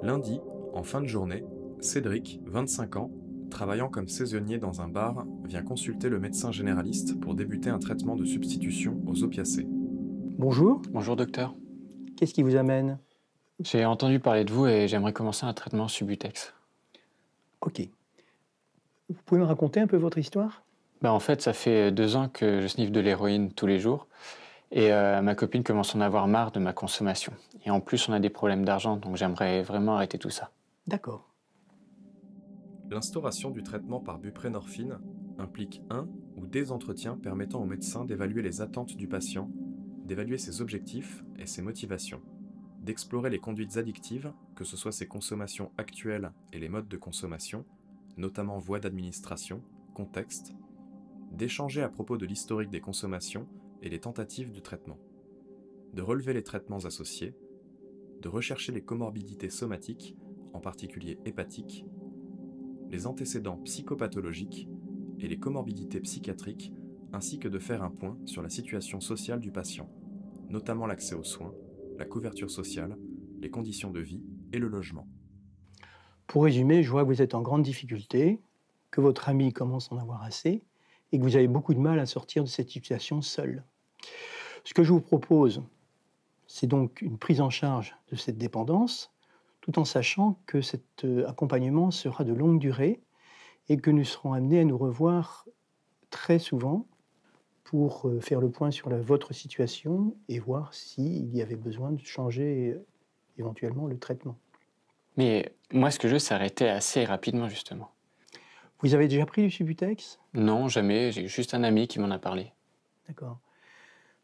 Lundi, en fin de journée, Cédric, 25 ans, travaillant comme saisonnier dans un bar, vient consulter le médecin généraliste pour débuter un traitement de substitution aux opiacés. Bonjour, Bonjour docteur. qu'est-ce qui vous amène? J'ai entendu parler de vous et j'aimerais commencer un traitement Subutex. Ok. Vous pouvez me raconter un peu votre histoire? En fait, ça fait 2 ans que je sniffe de l'héroïne tous les jours et ma copine commence à en avoir marre de ma consommation. Et en plus, on a des problèmes d'argent, donc j'aimerais vraiment arrêter tout ça. D'accord. L'instauration du traitement par buprenorphine implique un ou des entretiens permettant au médecin d'évaluer les attentes du patient, d'évaluer ses objectifs et ses motivations, d'explorer les conduites addictives, que ce soit ses consommations actuelles et les modes de consommation, notamment voies d'administration, contexte, d'échanger à propos de l'historique des consommations et les tentatives de traitement, de relever les traitements associés, de rechercher les comorbidités somatiques, en particulier hépatiques, les antécédents psychopathologiques et les comorbidités psychiatriques, ainsi que de faire un point sur la situation sociale du patient, notamment l'accès aux soins, la couverture sociale, les conditions de vie et le logement. Pour résumer, je vois que vous êtes en grande difficulté, que votre ami commence à en avoir assez et que vous avez beaucoup de mal à sortir de cette situation seul. Ce que je vous propose, c'est donc une prise en charge de cette dépendance, tout en sachant que cet accompagnement sera de longue durée et que nous serons amenés à nous revoir très souvent pour faire le point sur votre situation et voir s'il y avait besoin de changer éventuellement le traitement. Mais moi, ce que je veux, c'est arrêter assez rapidement, justement. Vous avez déjà pris du Subutex? Non, jamais, j'ai juste un ami qui m'en a parlé. D'accord.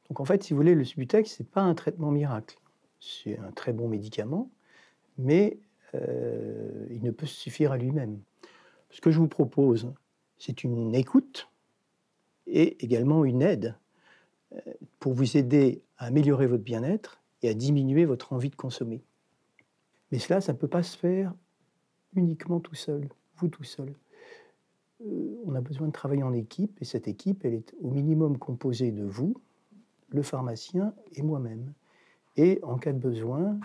Donc en fait, si vous voulez, le Subutex, ce n'est pas un traitement miracle. C'est un très bon médicament, mais il ne peut suffire à lui-même. Ce que je vous propose, c'est une écoute et également une aide pour vous aider à améliorer votre bien-être et à diminuer votre envie de consommer. Mais cela, ça ne peut pas se faire uniquement tout seul, vous tout seul. On a besoin de travailler en équipe, et cette équipe, elle est au minimum composée de vous, le pharmacien et moi-même. Et en cas de besoin,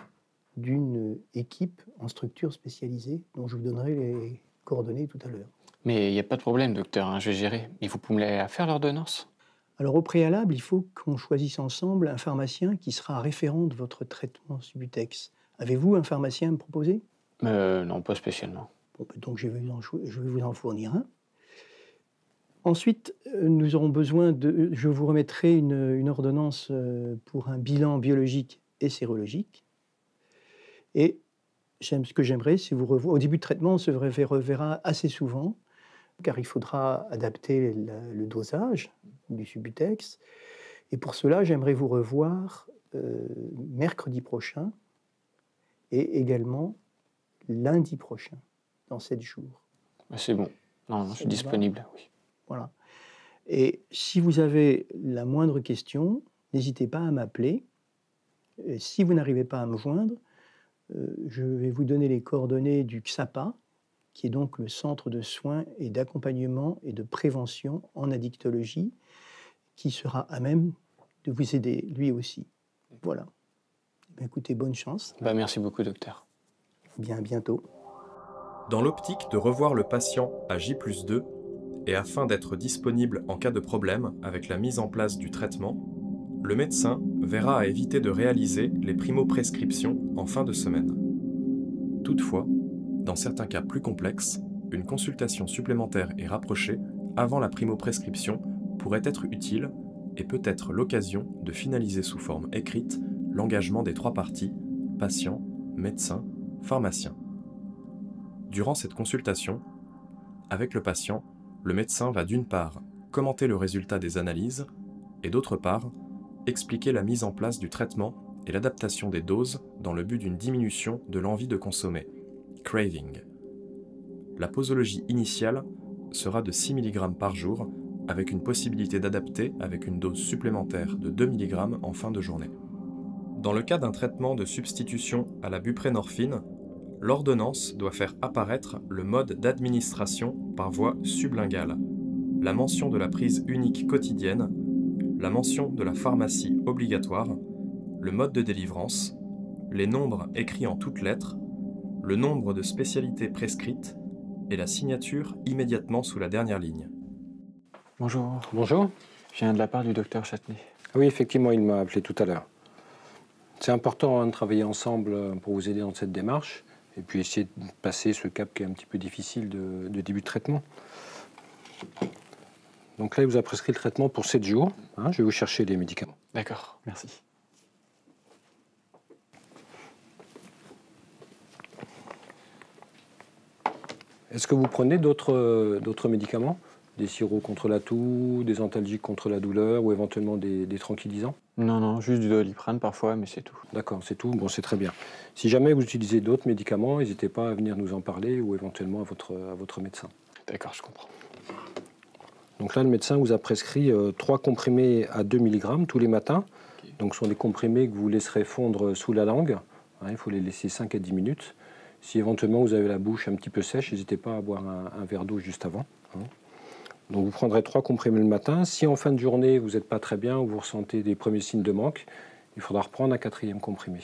d'une équipe en structure spécialisée, dont je vous donnerai les coordonnées tout à l'heure. Mais il n'y a pas de problème, docteur, hein, je vais gérer. Et vous pouvez me la faire, l'ordonnance? Alors au préalable, il faut qu'on choisisse ensemble un pharmacien qui sera référent de votre traitement Subutex. Avez-vous un pharmacien à me proposer? Non, pas spécialement. Bon, donc je vais vous en fournir un. Ensuite, nous aurons besoin de... Je vous remettrai une ordonnance pour un bilan biologique et sérologique. Et ce que j'aimerais, c'est vous revoir. Au début de traitement, on se reverra assez souvent, car il faudra adapter le dosage du Subutex. Et pour cela, j'aimerais vous revoir mercredi prochain et également lundi prochain, dans 7 jours. C'est bon. Non, je suis disponible, oui. Voilà. Et si vous avez la moindre question, n'hésitez pas à m'appeler. Et si vous n'arrivez pas à me joindre, je vais vous donner les coordonnées du XAPA, qui est donc le centre de soins et d'accompagnement et de prévention en addictologie, qui sera à même de vous aider lui aussi. Voilà. Écoutez, bonne chance. Merci beaucoup, docteur. Bien, à bientôt. Dans l'optique de revoir le patient à J+2, et afin d'être disponible en cas de problème avec la mise en place du traitement, le médecin verra à éviter de réaliser les primo-prescriptions en fin de semaine. Toutefois, dans certains cas plus complexes, une consultation supplémentaire et rapprochée avant la primo-prescription pourrait être utile et peut être l'occasion de finaliser sous forme écrite l'engagement des 3 parties, patient, médecin, pharmacien. Durant cette consultation, avec le patient, le médecin va d'une part commenter le résultat des analyses et d'autre part expliquer la mise en place du traitement et l'adaptation des doses dans le but d'une diminution de l'envie de consommer, craving. La posologie initiale sera de 6 mg par jour avec une possibilité d'adapter avec une dose supplémentaire de 2 mg en fin de journée. Dans le cas d'un traitement de substitution à la buprenorphine, l'ordonnance doit faire apparaître le mode d'administration par voie sublinguale, la mention de la prise unique quotidienne, la mention de la pharmacie obligatoire, le mode de délivrance, les nombres écrits en toutes lettres, le nombre de spécialités prescrites et la signature immédiatement sous la dernière ligne. Bonjour, Bonjour. je viens de la part du docteur Châtenay. Oui, effectivement, il m'a appelé tout à l'heure. C'est important de travailler ensemble pour vous aider dans cette démarche et puis essayer de passer ce cap qui est un petit peu difficile de début de traitement. Donc là, il vous a prescrit le traitement pour 7 jours. Je vais vous chercher les médicaments. D'accord, merci. Est-ce que vous prenez d'autres médicaments? Des sirops contre la toux, des antalgiques contre la douleur ou éventuellement des tranquillisants? Non, juste du Doliprane parfois, mais c'est tout. D'accord, c'est tout. Bon, c'est très bien. Si jamais vous utilisez d'autres médicaments, n'hésitez pas à venir nous en parler ou éventuellement à votre médecin. D'accord, je comprends. Donc là, le médecin vous a prescrit 3 comprimés à 2 mg tous les matins. Okay. Donc ce sont des comprimés que vous laisserez fondre sous la langue. Il faut les laisser 5 à 10 minutes. Si éventuellement vous avez la bouche un petit peu sèche, n'hésitez pas à boire un verre d'eau juste avant. Donc vous prendrez 3 comprimés le matin. Si en fin de journée vous n'êtes pas très bien ou vous ressentez des premiers signes de manque, il faudra reprendre un 4e comprimé.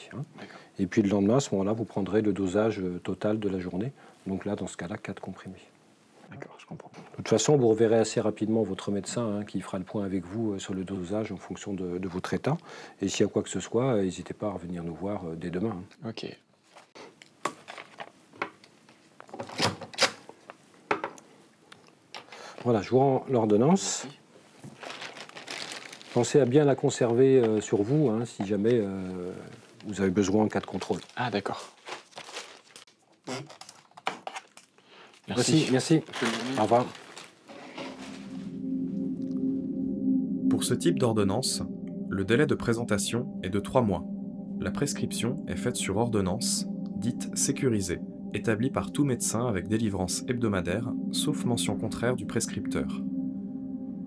Et puis le lendemain, à ce moment-là, vous prendrez le dosage total de la journée. Donc là, dans ce cas-là, 4 comprimés. D'accord, je comprends. De toute façon, vous reverrez assez rapidement votre médecin qui fera le point avec vous sur le dosage en fonction de votre état. Et s'il y a quoi que ce soit, n'hésitez pas à revenir nous voir dès demain. Ok. Voilà, je vous rends l'ordonnance. Pensez à bien la conserver sur vous si jamais vous avez besoin en cas de contrôle. Ah, d'accord. Merci. Au revoir. Pour ce type d'ordonnance, le délai de présentation est de 3 mois. La prescription est faite sur ordonnance, dite sécurisée, établie par tout médecin avec délivrance hebdomadaire, sauf mention contraire du prescripteur.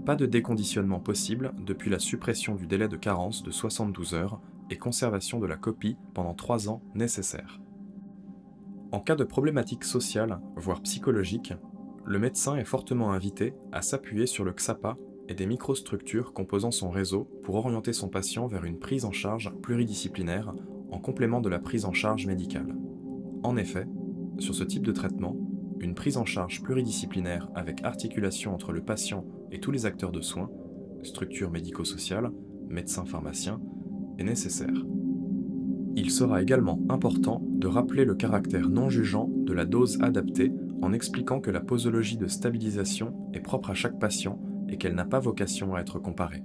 Pas de déconditionnement possible depuis la suppression du délai de carence de 72 heures et conservation de la copie pendant 3 ans nécessaires. En cas de problématique sociale, voire psychologique, le médecin est fortement invité à s'appuyer sur le XAPA et des microstructures composant son réseau pour orienter son patient vers une prise en charge pluridisciplinaire en complément de la prise en charge médicale. En effet, sur ce type de traitement, une prise en charge pluridisciplinaire avec articulation entre le patient et tous les acteurs de soins, structures médico-sociales, médecins pharmaciens, est nécessaire. Il sera également important de rappeler le caractère non jugeant de la dose adaptée en expliquant que la posologie de stabilisation est propre à chaque patient et qu'elle n'a pas vocation à être comparée.